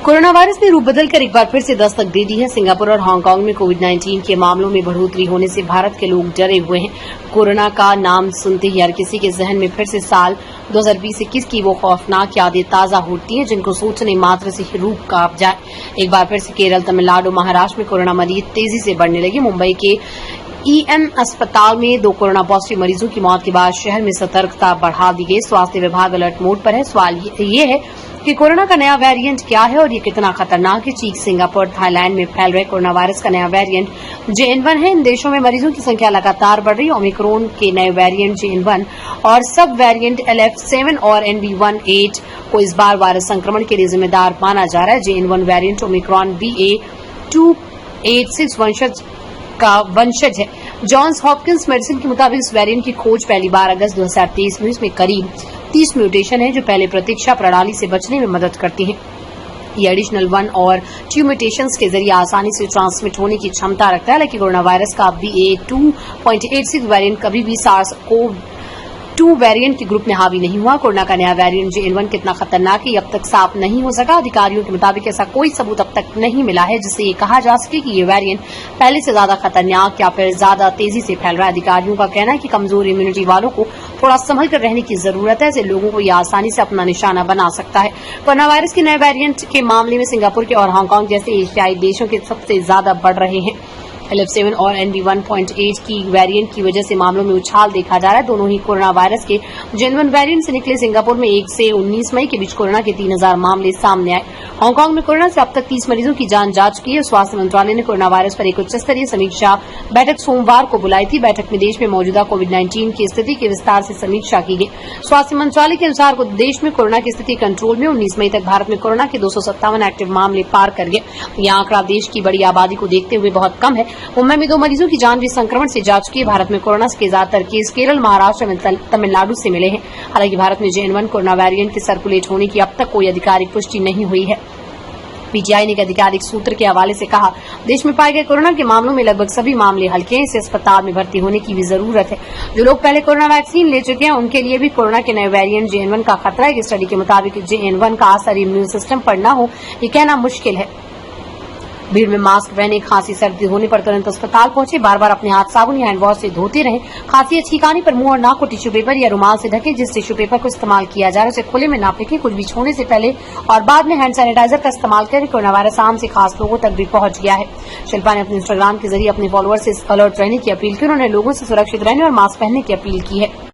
Corona virus ने रूप बदलकर एक बार फिर से दस्तक दे दी है। सिंगापुर और हांगकांग में कोविड-19 के मामलों में बढ़ोतरी होने से भारत के लोग डरे हुए हैं। कोरोना का नाम सुनते ही हर किसी के जहन में फिर से साल 2020-21 की वो खौफनाक यादें ताजा होती हैं जिनको सोचने मात्र से ही रूह कांप जाए। एक बार फिर से केरल, तमिलनाडु, महाराष्ट्र में कोरोना मरीज तेजी से बढ़ने लगे। मुंबई के ईएम अस्पताल में 2 कोरोना पॉजिटिव मरीजों की मौत के बाद शहर में सतर्कता बढ़ा दी गई। स्वास्थ्य विभाग अलर्ट मोड पर है। सवाल ये है कि कोरोना का नया वेरिएंट क्या है और ये कितना खतरनाक है। चीन, सिंगापुर, थाईलैंड में फैल रहे कोरोना वायरस का नया वेरिएंट JN1 है। इन देशों में मरीजों की संख्या लगातार बढ़ रही है। ओमिक्रॉन के नए वेरिएंट JN1 और सब वेरिएंट LF7 और NV18 को इस बार वायरस संक्रमण के लिए जिम्मेदार माना जा रहा है। JN1 वेरिएंट ओमिक्रॉन BA286 वंशज है। जॉन्स हॉपकिंस मेडिसिन के मुताबिक इस वेरिएंट की खोज पहली बार अगस्त 2023 में इसमें करीब 30 म्यूटेशन है जो पहले प्रतीक्षा प्रणाली से बचने में मदद करती हैं। ये एडिशनल 1 और 2 म्यूटेशंस के जरिए आसानी से ट्रांसमिट होने की क्षमता रखता है। लेकिन कोरोना वायरस का BA2.86 वेरिएंट कभी भी SARS-CoV-2 वेरिएंट के ग्रुप में हावी नहीं हुआ। कोरोना का नया वेरिएंट JN1 कितना खतरनाक है अब तक साफ नहीं हो सका। अधिकारियों के मुताबिक ऐसा कोई सबूत अब तक नहीं मिला है जिससे ये कहा जा सके कि ये वेरिएंट पहले से ज्यादा खतरनाक या फिर ज्यादा तेजी से फैल रहा है। अधिकारियों का कहना है कि कमजोर इम्यूनिटी वालों को थोड़ा संभल कर रहने की जरूरत है। ऐसे लोगों को यह आसानी से अपना निशाना बना सकता है। कोरोना वायरस के नए वेरिएंट के मामले में सिंगापुर के और हांगकांग जैसे एशियाई देशों के सबसे ज्यादा बढ़ रहे हैं। LF7 और NV1.8 की वेरिएंट की वजह से मामलों में उछाल देखा जा रहा है। दोनों ही कोरोना वायरस के JN1 वेरिएंट से निकले। सिंगापुर में 1 से 19 मई के बीच कोरोना के 3000 मामले सामने आए। हांगकांग में कोरोना से अब तक 30 मरीजों की जान जा चुकी है। स्वास्थ्य मंत्रालय ने कोरोना वायरस पर एक उच्च स्तरीय समीक्षा बैठक सोमवार को बुलाई थी। बैठक में देश में मौजूदा कोविड-19 की स्थिति की विस्तार से समीक्षा की गई। स्वास्थ्य मंत्रालय के अनुसार देश में कोरोना की स्थिति कंट्रोल में। 19 मई तक भारत में कोरोना के 257 एक्टिव मामले पार कर गए। यह आंकड़ा देश की बड़ी आबादी को देखते हुए बहुत कम है। मुंबई में 2 मरीजों की जान भी संक्रमण से जा चुकी है। भारत में कोरोना के ज्यादातर केस केरल, महाराष्ट्र में तमिलनाडु से मिले हैं। हालांकि भारत में JN1 कोरोना वेरिएंट के सर्कुलेट होने की अब तक कोई आधिकारिक पुष्टि नहीं हुई है। PGI ने एक आधिकारिक सूत्र के हवाले से कहा, देश में पाए गए कोरोना के मामलों में लगभग सभी मामले हल्के हैं। इसे अस्पताल में भर्ती होने की भी जरूरत है। जो लोग पहले कोरोना वैक्सीन ले चुके हैं उनके लिए भी कोरोना के नए वेरिएंट JN1 का खतरा है। स्टडी के मुताबिक JN1 का असर इम्यून सिस्टम पर न हो ये कहना मुश्किल है। भीड़ में मास्क पहने, खांसी सर्दी होने पर तुरंत अस्पताल पहुंचे। बार बार अपने हाथ साबुन या हैंड वॉश से धोते रहें। खांसी या छींकाने पर मुंह और नाक को टिश्यू पेपर या रुमाल से ढकें। जिस टिश्यू पेपर को इस्तेमाल किया जा रहा है उसे खुले में ना फेंकें। कुछ भी छूने से पहले और बाद में हैंड सैनिटाइजर का इस्तेमाल करें। कोरोना वायरस आम से खास लोगों तक भी पहुंच गया है। शिल्पा ने अपने इंस्टाग्राम के जरिए अपने फॉलोअर्स से अलर्ट रहने की अपील की। उन्होंने लोगों से सुरक्षित रहने और मास्क पहनने की अपील की है।